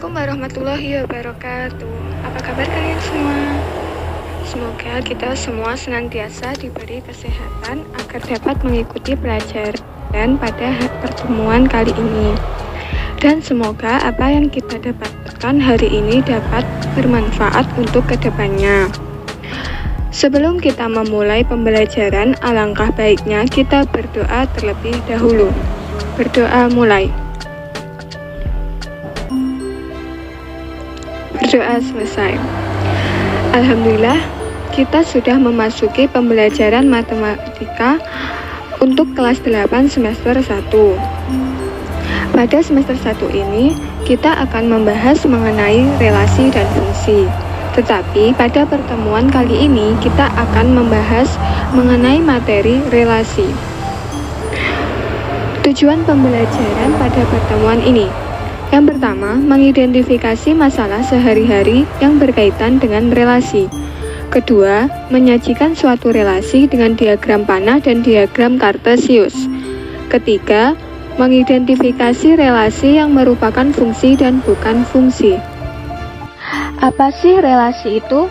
Assalamualaikum warahmatullahi wabarakatuh. Apa kabar kalian semua? Semoga kita semua senantiasa diberi kesehatan agar dapat mengikuti pelajaran pada pertemuan kali ini. Dan semoga apa yang kita dapatkan hari ini dapat bermanfaat untuk kedepannya. Sebelum kita memulai pembelajaran, alangkah baiknya kita berdoa terlebih dahulu. Berdoa mulai. Berdoa selesai. Alhamdulillah, kita sudah memasuki pembelajaran matematika untuk kelas 8 semester 1. Pada semester 1 ini, kita akan membahas mengenai relasi dan fungsi. Tetapi pada pertemuan kali ini, kita akan membahas mengenai materi relasi. Tujuan pembelajaran pada pertemuan ini: yang pertama, mengidentifikasi masalah sehari-hari yang berkaitan dengan relasi. Kedua, menyajikan suatu relasi dengan diagram panah dan diagram kartesius. Ketiga, mengidentifikasi relasi yang merupakan fungsi dan bukan fungsi. Apa sih relasi itu?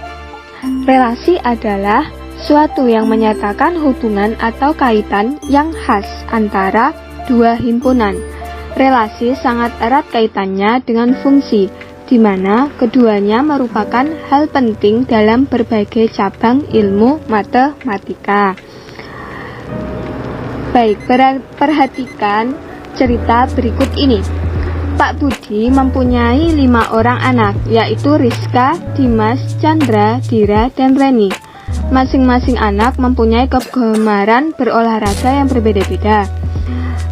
Relasi adalah suatu yang menyatakan hubungan atau kaitan yang khas antara dua himpunan. Relasi sangat erat kaitannya dengan fungsi, di mana keduanya merupakan hal penting dalam berbagai cabang ilmu matematika. Baik, perhatikan cerita berikut ini. Pak Budi mempunyai 5 orang anak, yaitu Rizka, Dimas, Chandra, Dira, dan Reni. Masing-masing anak mempunyai kegemaran berolahraga yang berbeda-beda.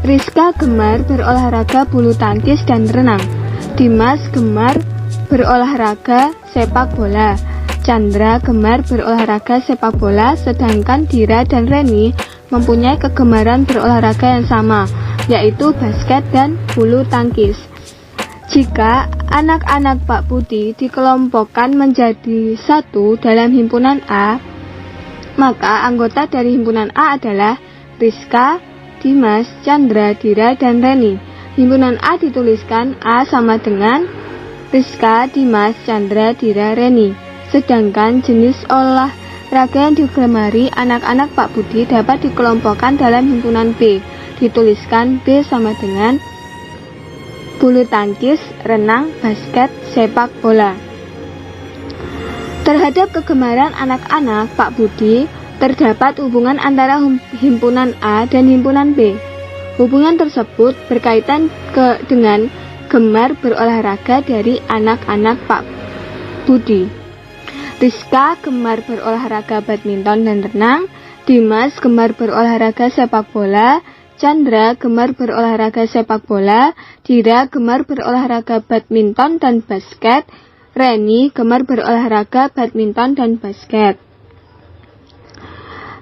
Rizka gemar berolahraga bulu tangkis dan renang. Dimas gemar berolahraga sepak bola. Chandra gemar berolahraga sepak bola, sedangkan Dira dan Reni mempunyai kegemaran berolahraga yang sama, yaitu basket dan bulu tangkis. Jika anak-anak Pak Budi dikelompokkan menjadi satu dalam himpunan A, maka anggota dari himpunan A adalah Rizka, Dimas, Chandra, Dira, dan Reni. Himpunan A dituliskan A sama dengan Rizka, Dimas, Chandra, Dira, Reni. Sedangkan jenis olahraga yang digemari anak-anak Pak Budi dapat dikelompokkan dalam himpunan B. Dituliskan B sama dengan bulu tangkis, renang, basket, sepak bola. Terhadap kegemaran anak-anak Pak Budi, terdapat hubungan antara himpunan A dan himpunan B. Hubungan tersebut berkaitan dengan gemar berolahraga dari anak-anak Pak Budi. Rizka gemar berolahraga badminton dan renang, Dimas gemar berolahraga sepak bola, Chandra gemar berolahraga sepak bola, Dira gemar berolahraga badminton dan basket, Reni gemar berolahraga badminton dan basket.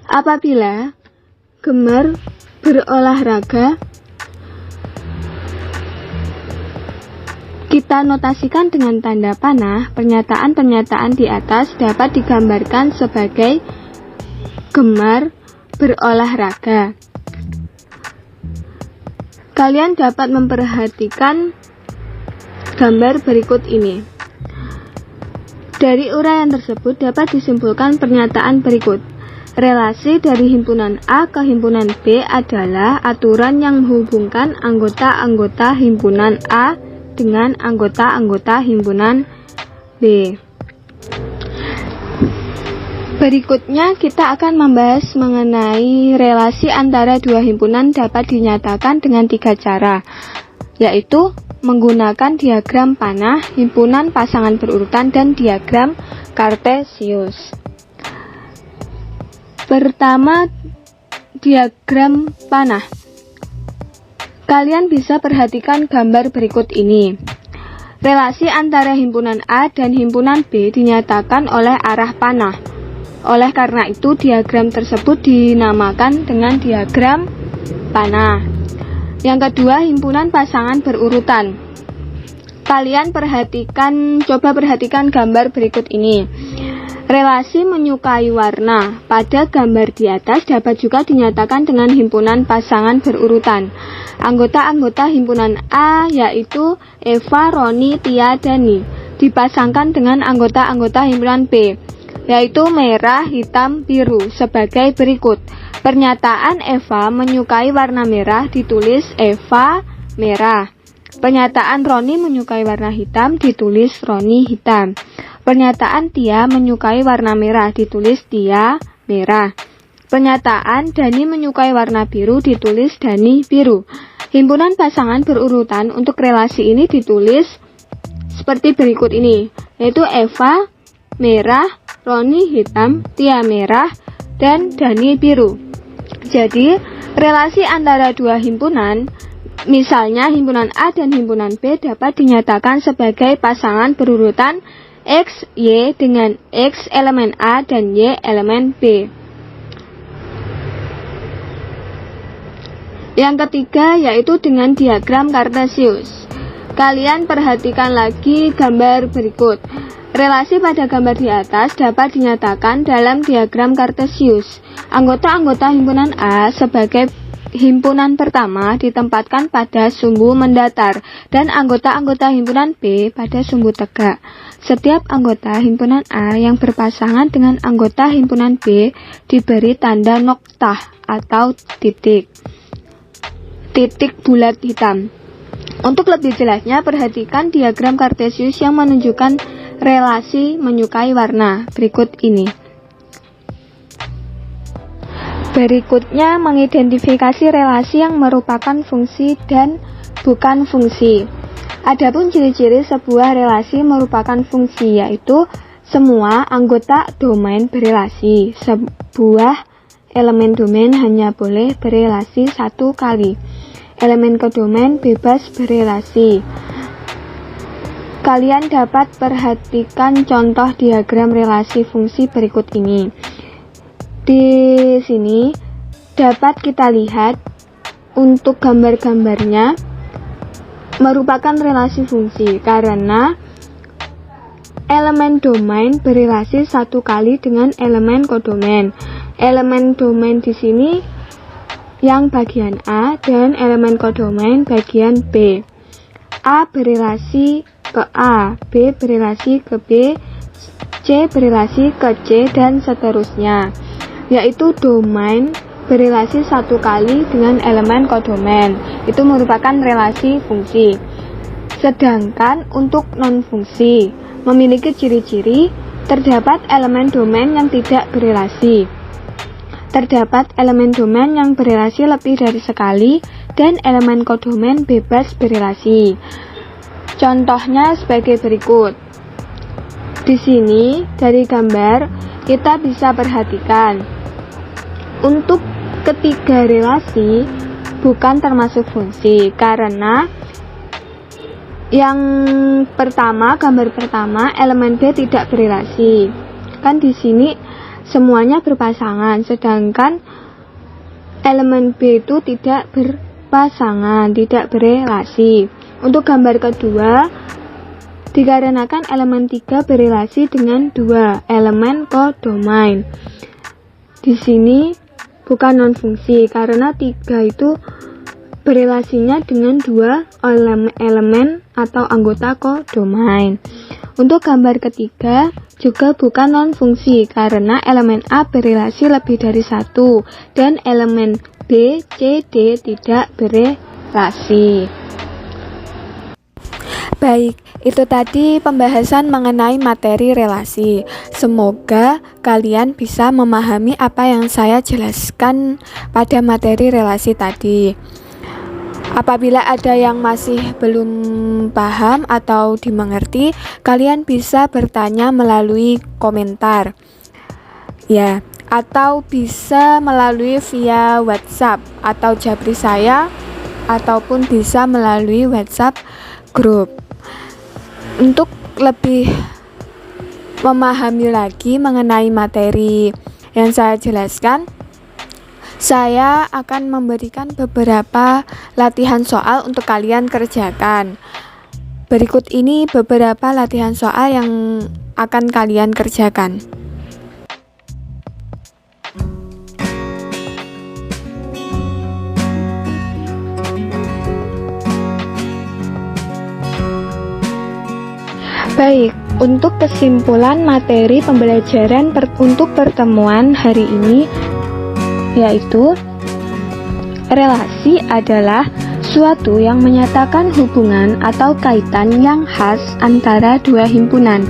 Apabila gemar berolahraga, kita notasikan dengan tanda panah. Pernyataan-pernyataan di atas dapat digambarkan sebagai gemar berolahraga. Kalian dapat memperhatikan gambar berikut ini. Dari uraian tersebut dapat disimpulkan pernyataan berikut. Relasi dari himpunan A ke himpunan B adalah aturan yang menghubungkan anggota-anggota himpunan A dengan anggota-anggota himpunan B. Berikutnya kita akan membahas mengenai relasi antara dua himpunan dapat dinyatakan dengan 3 cara, yaitu menggunakan diagram panah, himpunan pasangan berurutan, dan diagram kartesius. Pertama, diagram panah. Kalian bisa perhatikan gambar berikut ini. Relasi antara himpunan A dan himpunan B dinyatakan oleh arah panah. Oleh karena itu, diagram tersebut dinamakan dengan diagram panah. Yang kedua, himpunan pasangan berurutan. Kalian coba perhatikan gambar berikut ini. Relasi menyukai warna pada gambar di atas dapat juga dinyatakan dengan himpunan pasangan berurutan. Anggota-anggota himpunan A yaitu Eva, Roni, Tia, Dani dipasangkan dengan anggota-anggota himpunan B yaitu merah, hitam, biru sebagai berikut. Pernyataan Eva menyukai warna merah ditulis Eva merah. Pernyataan Roni menyukai warna hitam ditulis Roni hitam. Pernyataan Tia menyukai warna merah ditulis Tia merah. Pernyataan Dani menyukai warna biru ditulis Dani biru. Himpunan pasangan berurutan untuk relasi ini ditulis seperti berikut ini, yaitu Eva merah, Roni hitam, Tia merah, dan Dani biru. Jadi, relasi antara dua himpunan, misalnya himpunan A dan himpunan B, dapat dinyatakan sebagai pasangan berurutan X, Y dengan X elemen A dan Y elemen B. Yang ketiga yaitu dengan diagram Kartesius. Kalian perhatikan lagi gambar berikut. Relasi pada gambar di atas dapat dinyatakan dalam diagram Kartesius. Anggota-anggota himpunan A sebagai himpunan pertama ditempatkan pada sumbu mendatar dan anggota-anggota himpunan B pada sumbu tegak. Setiap anggota himpunan A yang berpasangan dengan anggota himpunan B diberi tanda noktah atau titik bulat hitam. Untuk lebih jelasnya, perhatikan diagram Kartesius yang menunjukkan relasi menyukai warna berikut ini. Berikutnya mengidentifikasi relasi yang merupakan fungsi dan bukan fungsi. Adapun ciri-ciri sebuah relasi merupakan fungsi yaitu semua anggota domain berelasi. Sebuah elemen domain hanya boleh berelasi satu kali. Elemen kodomain bebas berelasi. Kalian dapat perhatikan contoh diagram relasi fungsi berikut ini. Di sini dapat kita lihat untuk gambar-gambarnya merupakan relasi fungsi karena elemen domain berelasi satu kali dengan elemen kodomain. Elemen domain di sini yang bagian A dan elemen kodomain bagian B. A berelasi ke A, B berelasi ke B, C berelasi ke C dan seterusnya. Yaitu domain berelasi satu kali dengan elemen kodomain. Itu merupakan relasi fungsi. Sedangkan untuk non-fungsi memiliki ciri-ciri terdapat elemen domain yang tidak berelasi. Terdapat elemen domain yang berelasi lebih dari sekali dan elemen kodomain bebas berelasi. Contohnya sebagai berikut. Di sini dari gambar kita bisa perhatikan untuk ketiga relasi bukan termasuk fungsi karena yang pertama, gambar pertama, elemen B tidak berelasi. Kan di sini semuanya berpasangan, sedangkan elemen B itu tidak berpasangan, tidak berelasi. Untuk gambar kedua, dikarenakan elemen 3 berelasi dengan 2 elemen kodomain. Di sini bukan non fungsi karena 3 itu berelasinya dengan 2 elemen atau anggota kodomain. Untuk gambar ketiga juga bukan non fungsi karena elemen A berelasi lebih dari 1 dan elemen B, C, D tidak berelasi. Baik, itu tadi pembahasan mengenai materi relasi. Semoga kalian bisa memahami apa yang saya jelaskan pada materi relasi tadi. Apabila ada yang masih belum paham atau dimengerti, kalian bisa bertanya melalui komentar. Ya, atau bisa melalui via WhatsApp atau Japri saya ataupun bisa melalui WhatsApp grup. Untuk lebih memahami lagi mengenai materi yang saya jelaskan, saya akan memberikan beberapa latihan soal untuk kalian kerjakan. Berikut ini beberapa latihan soal yang akan kalian kerjakan. Baik, untuk kesimpulan materi pembelajaran untuk pertemuan hari ini, yaitu relasi adalah suatu yang menyatakan hubungan atau kaitan yang khas antara dua himpunan.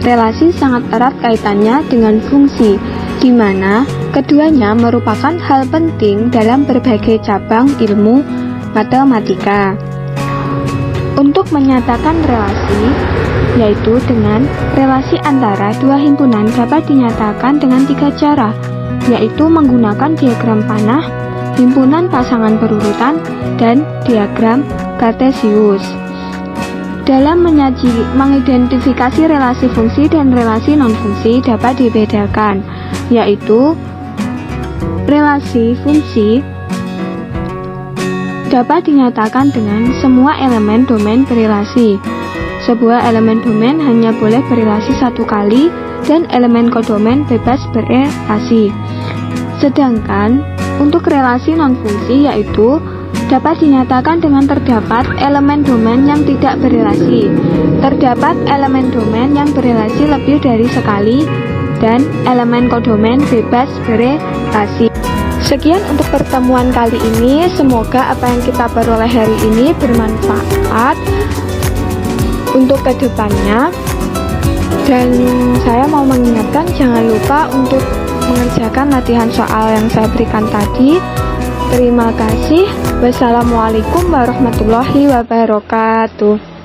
Relasi sangat erat kaitannya dengan fungsi, di mana keduanya merupakan hal penting dalam berbagai cabang ilmu matematika. Untuk menyatakan relasi, yaitu dengan relasi antara dua himpunan dapat dinyatakan dengan 3 cara, yaitu menggunakan diagram panah, himpunan pasangan berurutan, dan diagram Kartesius. Dalam mengidentifikasi relasi fungsi dan relasi non-fungsi dapat dibedakan, yaitu relasi fungsi dapat dinyatakan dengan semua elemen domain berelasi. Sebuah elemen domain hanya boleh berelasi 1 kali dan elemen kodomain bebas berelasi. Sedangkan untuk relasi non-fungsi yaitu dapat dinyatakan dengan terdapat elemen domain yang tidak berelasi, terdapat elemen domain yang berelasi lebih dari sekali, dan elemen kodomain bebas berelasi. Sekian untuk pertemuan kali ini, semoga apa yang kita peroleh hari ini bermanfaat untuk kedepannya. Dan saya mau mengingatkan jangan lupa untuk mengerjakan latihan soal yang saya berikan tadi. Terima kasih. Wassalamualaikum warahmatullahi wabarakatuh.